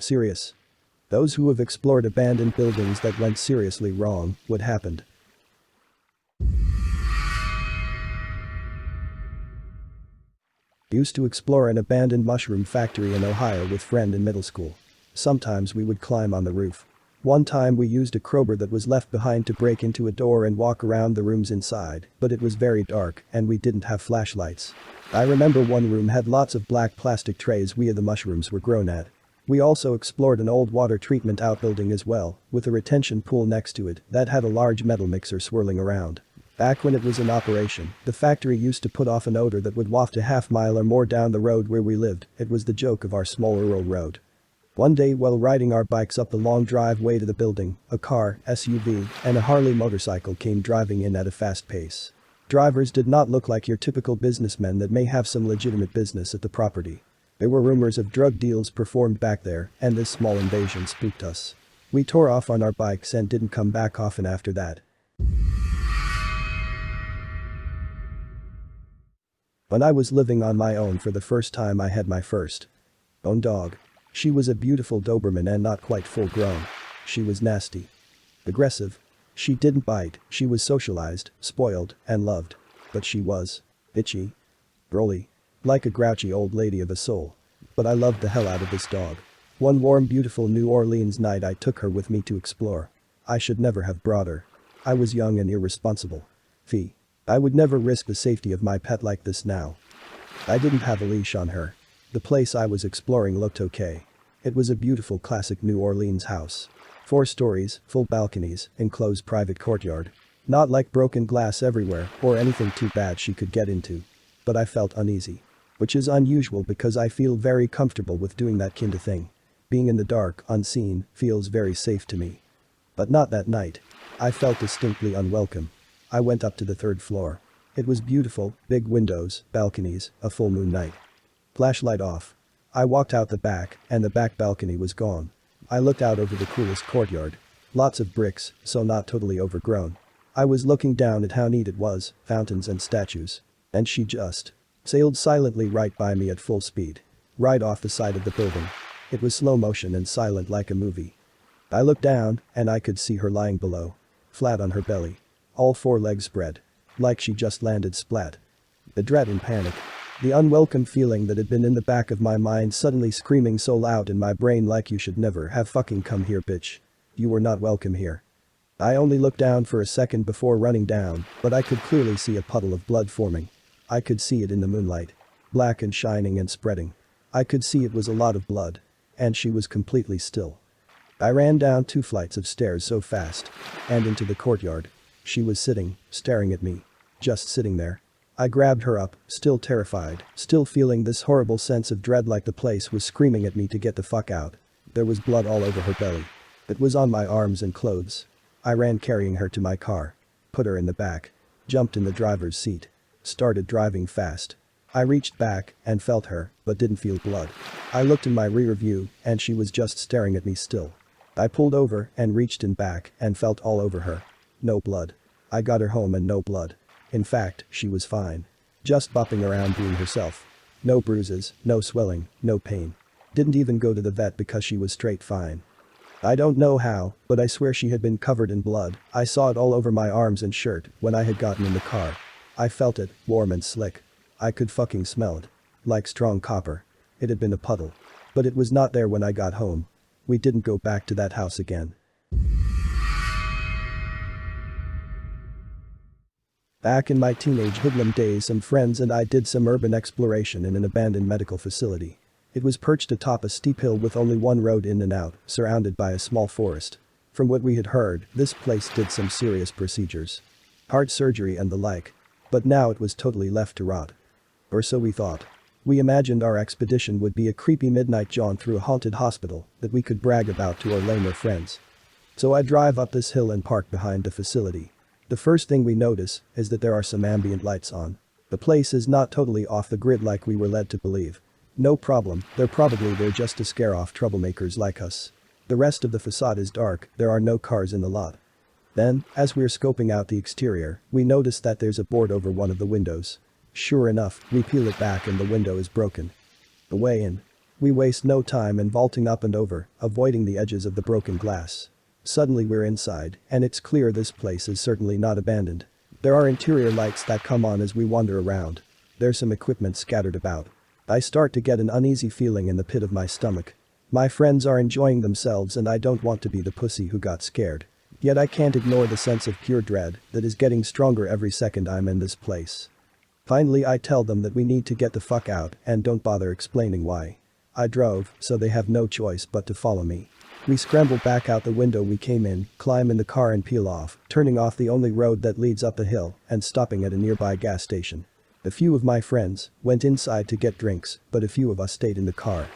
Serious. Those who have explored abandoned buildings that went seriously wrong, what happened? Used to explore an abandoned mushroom factory in Ohio with friend in middle school. Sometimes we would climb on the roof. One time we used a crowbar that was left behind to break into a door and walk around the rooms inside, but it was very dark and we didn't have flashlights. I remember one room had lots of black plastic trays where the mushrooms were grown at. We also explored an old water treatment outbuilding as well, with a retention pool next to it that had a large metal mixer swirling around. Back when it was in operation, the factory used to put off an odor that would waft a half-mile or more down the road where we lived. It was the joke of our small rural road. One day while riding our bikes up the long driveway to the building, a car, SUV, and a Harley motorcycle came driving in at a fast pace. Drivers did not look like your typical businessmen that may have some legitimate business at the property. There were rumors of drug deals performed back there, and this small invasion spooked us. We tore off on our bikes and didn't come back often after that. When I was living on my own for the first time, I had my first own dog. She was a beautiful Doberman and not quite full grown. She was nasty. Aggressive. She didn't bite, she was socialized, spoiled, and loved. But she was itchy. Broly. Like a grouchy old lady of a soul. But I loved the hell out of this dog. One warm beautiful New Orleans night I took her with me to explore. I should never have brought her. I was young and irresponsible. Fee. I would never risk the safety of my pet like this now. I didn't have a leash on her. The place I was exploring looked okay. It was a beautiful classic New Orleans house. 4 stories, full balconies, enclosed private courtyard. Not like broken glass everywhere or anything too bad she could get into. But I felt uneasy. Which is unusual because I feel very comfortable with doing that kind of thing. Being in the dark, unseen, feels very safe to me. But not that night. I felt distinctly unwelcome. I went up to the 3rd floor. It was beautiful, big windows, balconies, a full moon night. Flashlight off. I walked out the back, and the back balcony was gone. I looked out over the coolest courtyard. Lots of bricks, so not totally overgrown. I was looking down at how neat it was, fountains and statues. And she just sailed silently right by me at full speed. Right off the side of the building. It was slow motion and silent like a movie. I looked down, and I could see her lying below. Flat on her belly. All 4 legs spread. Like she just landed splat. The dread and panic. The unwelcome feeling that had been in the back of my mind suddenly screaming so loud in my brain like you should never have fucking come here bitch. You were not welcome here. I only looked down for a second before running down, but I could clearly see a puddle of blood forming. I could see it in the moonlight. Black and shining and spreading. I could see it was a lot of blood. And she was completely still. I ran down 2 flights of stairs so fast. And into the courtyard. She was sitting, staring at me. Just sitting there. I grabbed her up, still terrified, still feeling this horrible sense of dread like the place was screaming at me to get the fuck out. There was blood all over her belly. It was on my arms and clothes. I ran carrying her to my car. Put her in the back. Jumped in the driver's seat. Started driving fast. I reached back and felt her, but didn't feel blood. I looked in my rear view and she was just staring at me still. I pulled over and reached in back and felt all over her. No blood. I got her home and no blood. In fact, she was fine. Just bopping around being herself. No bruises, no swelling, no pain. Didn't even go to the vet because she was straight fine. I don't know how, but I swear she had been covered in blood. I saw it all over my arms and shirt when I had gotten in the car. I felt it, warm and slick. I could fucking smell it. Like strong copper. It had been a puddle. But it was not there when I got home. We didn't go back to that house again. Back in my teenage hoodlum days, some friends and I did some urban exploration in an abandoned medical facility. It was perched atop a steep hill with only one road in and out, surrounded by a small forest. From what we had heard, this place did some serious procedures. Heart surgery and the like. But now it was totally left to rot. Or so we thought. We imagined our expedition would be a creepy midnight jaunt through a haunted hospital that we could brag about to our lamer friends. So I drive up this hill and park behind the facility. The first thing we notice is that there are some ambient lights on. The place is not totally off the grid like we were led to believe. No problem, they're probably there just to scare off troublemakers like us. The rest of the facade is dark, there are no cars in the lot. Then, as we're scoping out the exterior, we notice that there's a board over one of the windows. Sure enough, we peel it back and the window is broken. The way in. We waste no time in vaulting up and over, avoiding the edges of the broken glass. Suddenly we're inside, and it's clear this place is certainly not abandoned. There are interior lights that come on as we wander around. There's some equipment scattered about. I start to get an uneasy feeling in the pit of my stomach. My friends are enjoying themselves and I don't want to be the pussy who got scared. Yet I can't ignore the sense of pure dread that is getting stronger every second I'm in this place. Finally I tell them that we need to get the fuck out and don't bother explaining why. I drove, so they have no choice but to follow me. We scramble back out the window we came in, climb in the car and peel off, turning off the only road that leads up a hill and stopping at a nearby gas station. A few of my friends went inside to get drinks, but a few of us stayed in the car.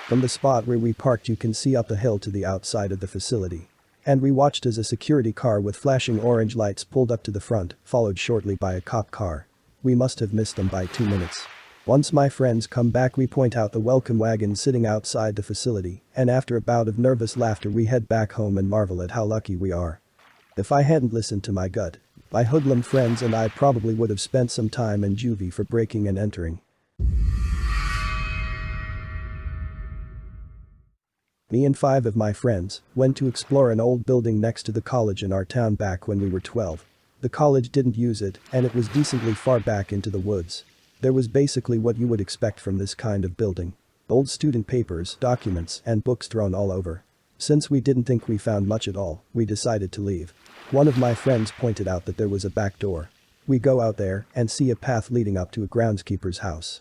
From the spot where we parked you can see up a hill to the outside of the facility. And we watched as a security car with flashing orange lights pulled up to the front, followed shortly by a cop car. We must have missed them by 2 minutes. Once my friends come back we point out the welcome wagon sitting outside the facility, and after a bout of nervous laughter we head back home and marvel at how lucky we are. If I hadn't listened to my gut, my hoodlum friends and I probably would have spent some time in juvie for breaking and entering. Me and 5 of my friends went to explore an old building next to the college in our town back when we were 12. The college didn't use it and it was decently far back into the woods. There was basically what you would expect from this kind of building. Old student papers, documents, and books thrown all over. Since we didn't think we found much at all, we decided to leave. One of my friends pointed out that there was a back door. We go out there and see a path leading up to a groundskeeper's house.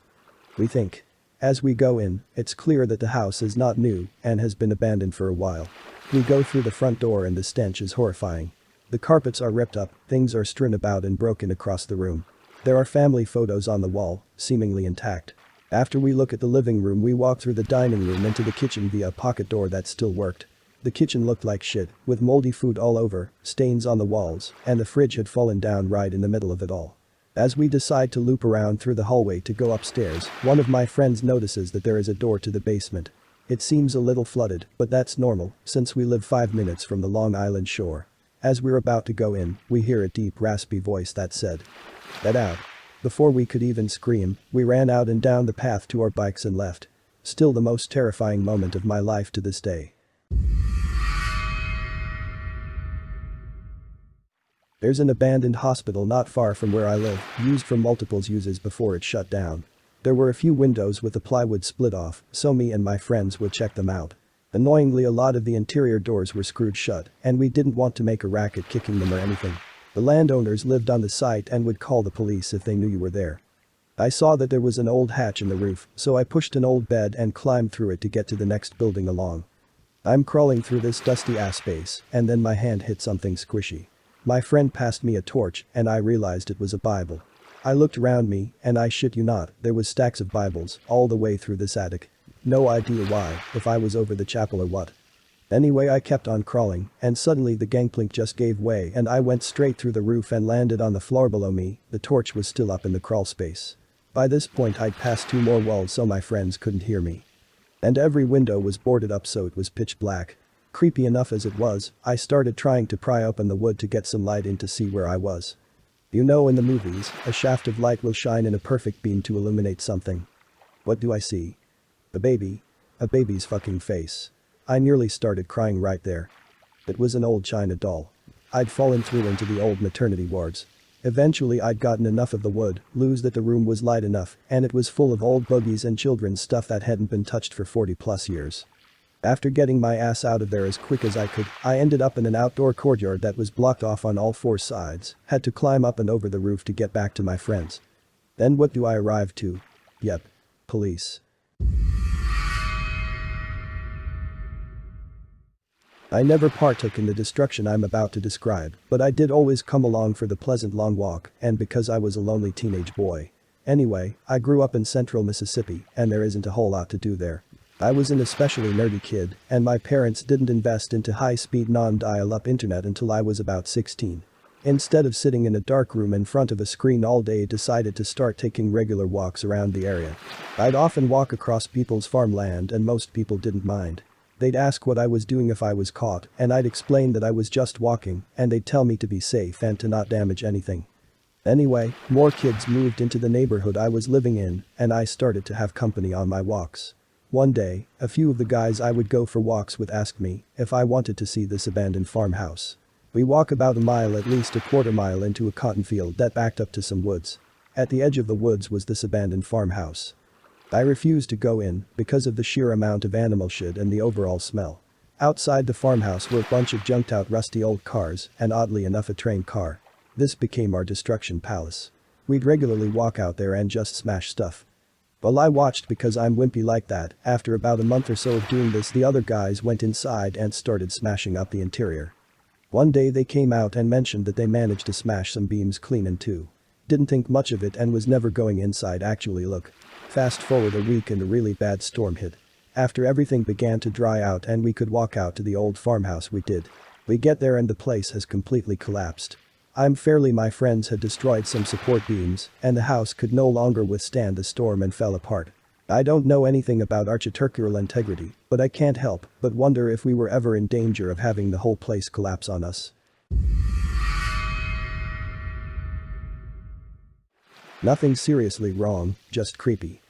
We think. As we go in, it's clear that the house is not new and has been abandoned for a while. We go through the front door and the stench is horrifying. The carpets are ripped up, things are strewn about and broken across the room. There are family photos on the wall, seemingly intact. After we look at the living room we walk through the dining room into the kitchen via a pocket door that still worked. The kitchen looked like shit, with moldy food all over, stains on the walls, and the fridge had fallen down right in the middle of it all. As we decide to loop around through the hallway to go upstairs, one of my friends notices that there is a door to the basement. It seems a little flooded, but that's normal, since we live 5 minutes from the Long Island shore. As we're about to go in, we hear a deep raspy voice that said, "Get out." Before we could even scream, we ran out and down the path to our bikes and left. Still the most terrifying moment of my life to this day. There's an abandoned hospital not far from where I live, used for multiple uses before it shut down. There were a few windows with the plywood split off, so me and my friends would check them out. Annoyingly a lot of the interior doors were screwed shut, and we didn't want to make a racket kicking them or anything. The landowners lived on the site and would call the police if they knew you were there. I saw that there was an old hatch in the roof, so I pushed an old bed and climbed through it to get to the next building along. I'm crawling through this dusty ass space, and then my hand hit something squishy. My friend passed me a torch and I realized it was a Bible. I looked around me and I shit you not, there was stacks of Bibles all the way through this attic. No idea why, if I was over the chapel or what. Anyway I kept on crawling and suddenly the gangplank just gave way and I went straight through the roof and landed on the floor below me. The torch was still up in the crawl space. By this point I'd passed 2 more walls so my friends couldn't hear me. And every window was boarded up so it was pitch black. Creepy enough as it was, I started trying to pry open the wood to get some light in to see where I was. You know in the movies, a shaft of light will shine in a perfect beam to illuminate something. What do I see? A baby. A baby's fucking face. I nearly started crying right there. It was an old China doll. I'd fallen through into the old maternity wards. Eventually I'd gotten enough of the wood, loose that the room was light enough, and it was full of old buggies and children's stuff that hadn't been touched for 40+ years. After getting my ass out of there as quick as I could, I ended up in an outdoor courtyard that was blocked off on all 4 sides, had to climb up and over the roof to get back to my friends. Then what do I arrive to? Yep. Police. I never partook in the destruction I'm about to describe, but I did always come along for the pleasant long walk and because I was a lonely teenage boy. Anyway, I grew up in central Mississippi and there isn't a whole lot to do there. I was an especially nerdy kid and my parents didn't invest into high-speed non-dial-up internet until I was about 16. Instead of sitting in a dark room in front of a screen all day I decided to start taking regular walks around the area. I'd often walk across people's farmland and most people didn't mind. They'd ask what I was doing if I was caught and I'd explain that I was just walking and they'd tell me to be safe and to not damage anything. Anyway, more kids moved into the neighborhood I was living in and I started to have company on my walks. One day, a few of the guys I would go for walks with asked me if I wanted to see this abandoned farmhouse. We walk about a mile, at least a quarter mile, into a cotton field that backed up to some woods. At the edge of the woods was this abandoned farmhouse. I refused to go in because of the sheer amount of animal shit and the overall smell. Outside the farmhouse were a bunch of junked out rusty old cars and, oddly enough, a train car. This became our destruction palace. We'd regularly walk out there and just smash stuff. Well, I watched because I'm wimpy like that. After about a month or so of doing this, the other guys went inside and started smashing up the interior. One day they came out and mentioned that they managed to smash some beams clean in two. Didn't think much of it and was never going inside. Actually, look. Fast forward a week and a really bad storm hit. After everything began to dry out and we could walk out to the old farmhouse, we did. We get there and the place has completely collapsed. My friends had destroyed some support beams and the house could no longer withstand the storm and fell apart. I don't know anything about architectural integrity, but I can't help but wonder if we were ever in danger of having the whole place collapse on us. Nothing seriously wrong, just creepy.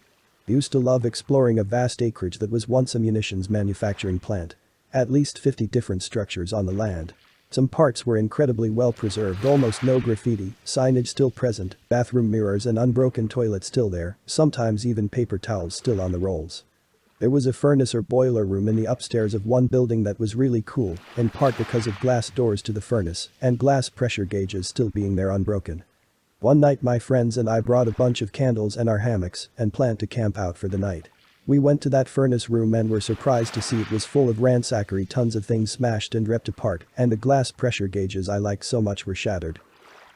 Used to love exploring a vast acreage that was once a munitions manufacturing plant. At least 50 different structures on the land. Some parts were incredibly well preserved, almost no graffiti, signage still present, bathroom mirrors and unbroken toilets still there, sometimes even paper towels still on the rolls. There was a furnace or boiler room in the upstairs of one building that was really cool, in part because of glass doors to the furnace and glass pressure gauges still being there unbroken. One night my friends and I brought a bunch of candles and our hammocks and planned to camp out for the night. We went to that furnace room and were surprised to see it was full of ransackery, tons of things smashed and ripped apart, and the glass pressure gauges I liked so much were shattered.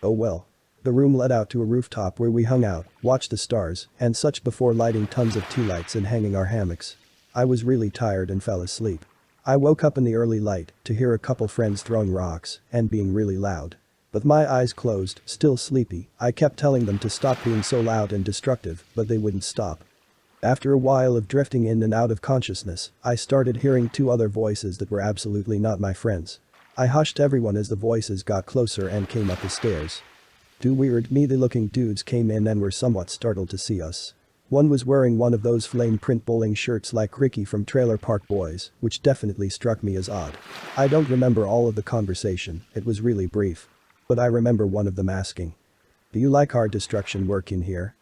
Oh well. The room led out to a rooftop where we hung out, watched the stars, and such before lighting tons of tea lights and hanging our hammocks. I was really tired and fell asleep. I woke up in the early light to hear a couple friends throwing rocks and being really loud. With my eyes closed, still sleepy, I kept telling them to stop being so loud and destructive, but they wouldn't stop. After a while of drifting in and out of consciousness, I started hearing two other voices that were absolutely not my friends. I hushed everyone as the voices got closer and came up the stairs. Two weird, meaty-looking dudes came in and were somewhat startled to see us. One was wearing one of those flame print bowling shirts like Ricky from Trailer Park Boys, which definitely struck me as odd. I don't remember all of the conversation, it was really brief. But I remember one of them asking, "Do you like our destruction work in here?"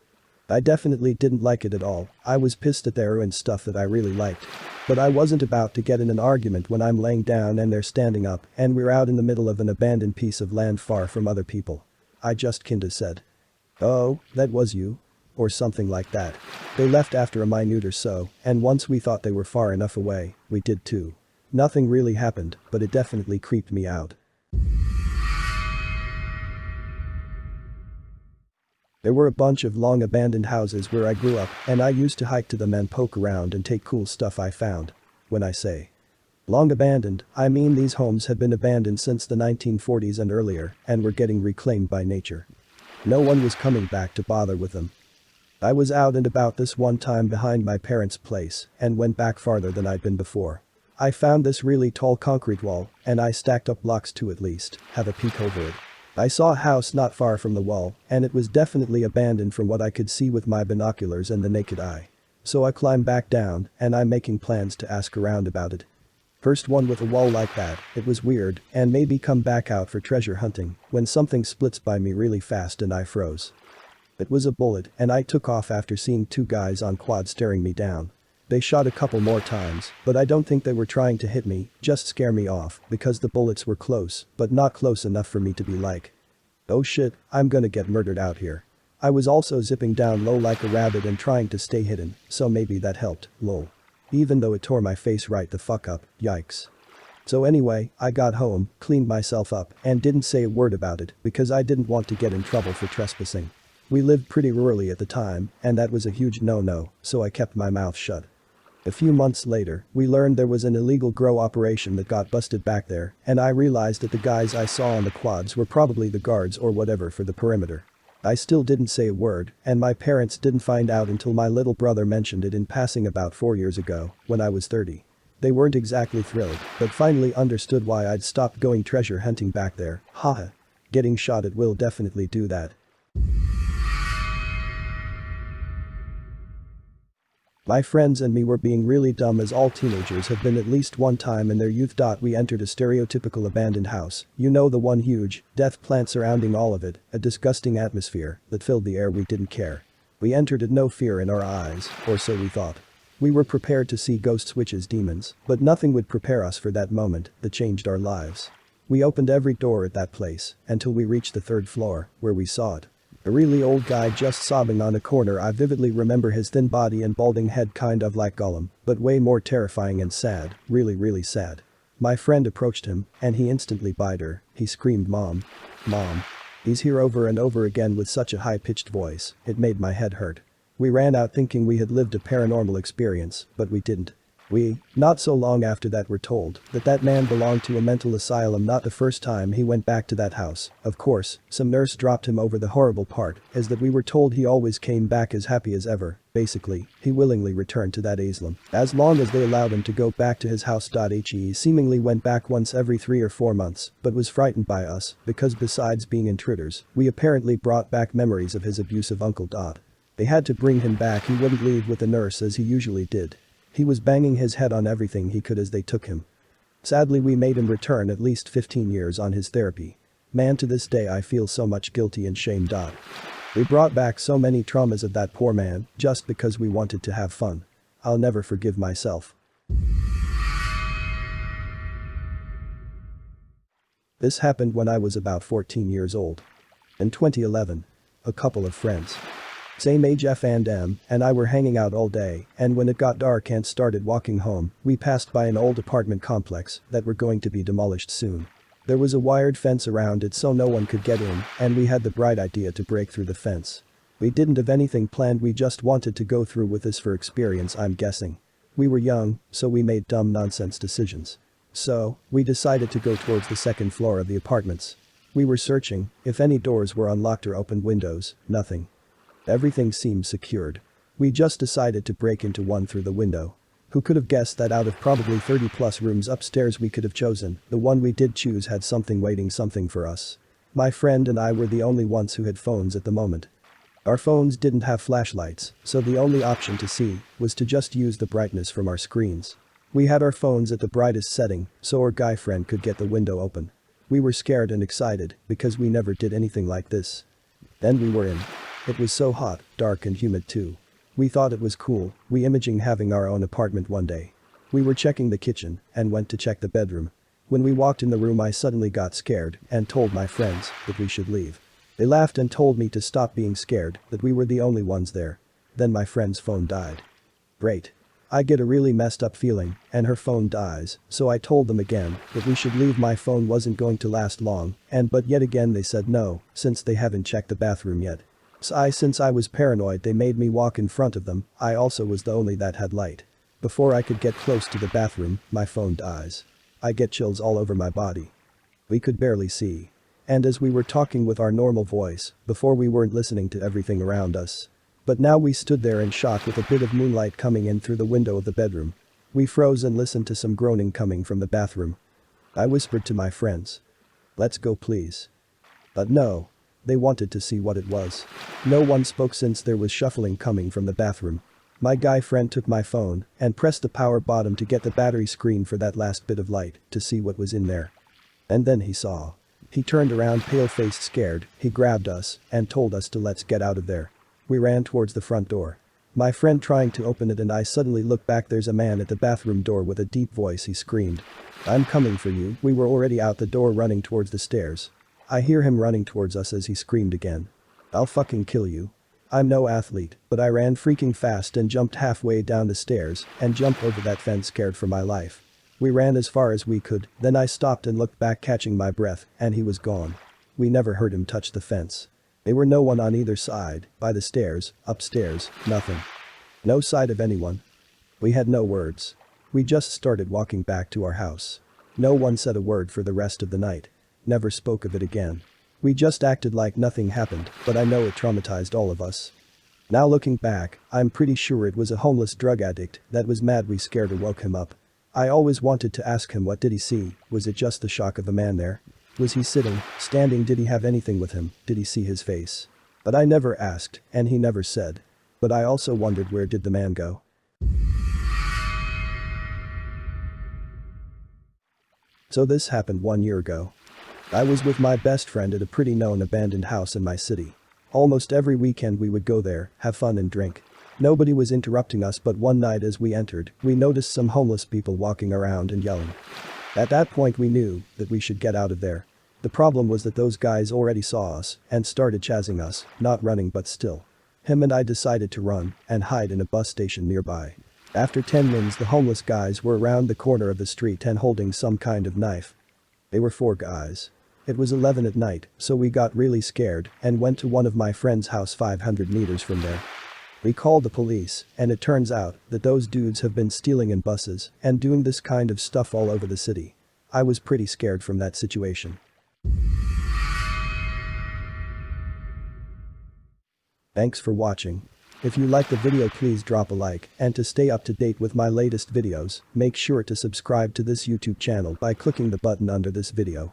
I definitely didn't like it at all. I was pissed at their and stuff that I really liked. But I wasn't about to get in an argument when I'm laying down and they're standing up and we're out in the middle of an abandoned piece of land far from other people. I just kinda said, "Oh, that was you?" Or something like that. They left after a minute or so, and once we thought they were far enough away, we did too. Nothing really happened, but it definitely creeped me out. There were a bunch of long abandoned houses where I grew up, and I used to hike to them and poke around and take cool stuff I found. When I say long abandoned, I mean these homes had been abandoned since the 1940s and earlier and were getting reclaimed by nature. No one was coming back to bother with them. I was out and about this one time behind my parents' place and went back farther than I'd been before. I found this really tall concrete wall, and I stacked up blocks to at least have a peek over it. I saw a house not far from the wall, and it was definitely abandoned from what I could see with my binoculars and the naked eye. So I climbed back down, and I'm making plans to ask around about it. First one with a wall like that, it was weird, and maybe come back out for treasure hunting, when something splits by me really fast and I froze. It was a bullet, and I took off after seeing two guys on quad staring me down. They shot a couple more times, but I don't think they were trying to hit me, just scare me off, because the bullets were close, but not close enough for me to be like, "Oh shit, I'm gonna get murdered out here." I was also zipping down low like a rabbit and trying to stay hidden, so maybe that helped, lol. Even though it tore my face right the fuck up, yikes. So anyway, I got home, cleaned myself up, and didn't say a word about it because I didn't want to get in trouble for trespassing. We lived pretty rurally at the time, and that was a huge no-no, so I kept my mouth shut. A few months later, we learned there was an illegal grow operation that got busted back there, and I realized that the guys I saw on the quads were probably the guards or whatever for the perimeter. I still didn't say a word, and my parents didn't find out until my little brother mentioned it in passing about 4 years ago, when I was 30. They weren't exactly thrilled, but finally understood why I'd stopped going treasure hunting back there, haha. Getting shot at will definitely do that. My friends and me were being really dumb, as all teenagers have been at least one time in their youth. We entered a stereotypical abandoned house, you know, the one huge, death plant surrounding all of it, a disgusting atmosphere that filled the air. We didn't care. We entered it, no fear in our eyes, or so we thought. We were prepared to see ghosts, witches, demons, but nothing would prepare us for that moment that changed our lives. We opened every door at that place until we reached the third floor, where we saw it. A really old guy just sobbing on a corner. I vividly remember his thin body and balding head, kind of like Gollum, but way more terrifying and sad, really sad. My friend approached him, and he instantly bit her. He screamed, "Mom. Mom." He's here, over and over again with such a high-pitched voice, it made my head hurt. We ran out thinking we had lived a paranormal experience, but we didn't. Not so long after that, were told that that man belonged to a mental asylum. Not the first time he went back to that house. Of course, some nurse dropped him over. The horrible part is that we were told he always came back as happy as ever. Basically, he willingly returned to that asylum as long as they allowed him to go back to his house. He seemingly went back once every 3 or 4 months, but was frightened by us because besides being intruders, we apparently brought back memories of his abusive uncle. They had to bring him back. He wouldn't leave with the nurse as he usually did. He was banging his head on everything he could as they took him. Sadly, we made him return at least 15 years on his therapy. Man, to this day I feel so much guilty and shame. We brought back so many traumas of that poor man just because we wanted to have fun. I'll never forgive myself. This happened when I was about 14 years old. In 2011, a couple of friends, same age F&M, and I were hanging out all day, and when it got dark and started walking home, we passed by an old apartment complex that were going to be demolished soon. There was a wired fence around it so no one could get in, and we had the bright idea to break through the fence. We didn't have anything planned, we just wanted to go through with this for experience, I'm guessing. We were young, so we made dumb nonsense decisions. So, we decided to go towards the second floor of the apartments. We were searching if any doors were unlocked or open windows. Nothing. Everything seemed secured. We just decided to break into one through the window. Who could have guessed that out of probably 30 plus rooms upstairs we could have chosen, the one we did choose had something waiting for us. My friend and I were the only ones who had phones at the moment. Our phones didn't have flashlights, so the only option to see was to just use the brightness from our screens. We had our phones at the brightest setting so our guy friend could get the window open. We were scared and excited because we never did anything like this. Then we were in. It was so hot, dark and humid too. We thought it was cool, we imaging having our own apartment one day. We were checking the kitchen and went to check the bedroom. When we walked in the room I suddenly got scared and told my friends that we should leave. They laughed and told me to stop being scared, that we were the only ones there. Then my friend's phone died. Great. I get a really messed up feeling, and her phone dies, so I told them again that we should leave. My phone wasn't going to last long, but yet again they said no, since they haven't checked the bathroom yet. Since I was paranoid, they made me walk in front of them. I also was the only that had light. Before I could get close to the bathroom, my phone dies. I get chills all over my body. We could barely see. And as we were talking with our normal voice, before we weren't listening to everything around us. But now we stood there in shock with a bit of moonlight coming in through the window of the bedroom. We froze and listened to some groaning coming from the bathroom. I whispered to my friends, "Let's go please." But no. They wanted to see what it was. No one spoke since there was shuffling coming from the bathroom. My guy friend took my phone and pressed the power button to get the battery screen for that last bit of light to see what was in there. And then he saw. He turned around, pale-faced, scared. He grabbed us and told us to let's get out of there. We ran towards the front door. My friend trying to open it and I suddenly look back. There's a man at the bathroom door with a deep voice. He screamed, "I'm coming for you." We were already out the door running towards the stairs. I hear him running towards us as he screamed again, "I'll fucking kill you." I'm no athlete, but I ran freaking fast and jumped halfway down the stairs and jumped over that fence, scared for my life. We ran as far as we could, then I stopped and looked back, catching my breath, and he was gone. We never heard him touch the fence. There were no one on either side, by the stairs, upstairs, nothing. No sight of anyone. We had no words. We just started walking back to our house. No one said a word for the rest of the night. Never spoke of it again. We just acted like nothing happened, but I know it traumatized all of us. Now looking back, I'm pretty sure it was a homeless drug addict that was mad we scared or woke him up. I always wanted to ask him, what did he see? Was it just the shock of a man there? Was he sitting, standing? Did he have anything with him? Did he see his face? But I never asked, and he never said. But I also wondered, where did the man go? So this happened 1 year ago. I was with my best friend at a pretty known abandoned house in my city. Almost every weekend we would go there, have fun and drink. Nobody was interrupting us, but one night as we entered, we noticed some homeless people walking around and yelling. At that point we knew that we should get out of there. The problem was that those guys already saw us and started chasing us, not running but still. Him and I decided to run and hide in a bus station nearby. After 10 minutes the homeless guys were around the corner of the street and holding some kind of knife. They were 4 guys. It was 11 at night, so we got really scared and went to one of my friend's house 500 meters from there. We called the police, and it turns out that those dudes have been stealing in buses and doing this kind of stuff all over the city. I was pretty scared from that situation. Thanks for watching. If you liked the video please drop a like, and to stay up to date with my latest videos, make sure to subscribe to this YouTube channel by clicking the button under this video.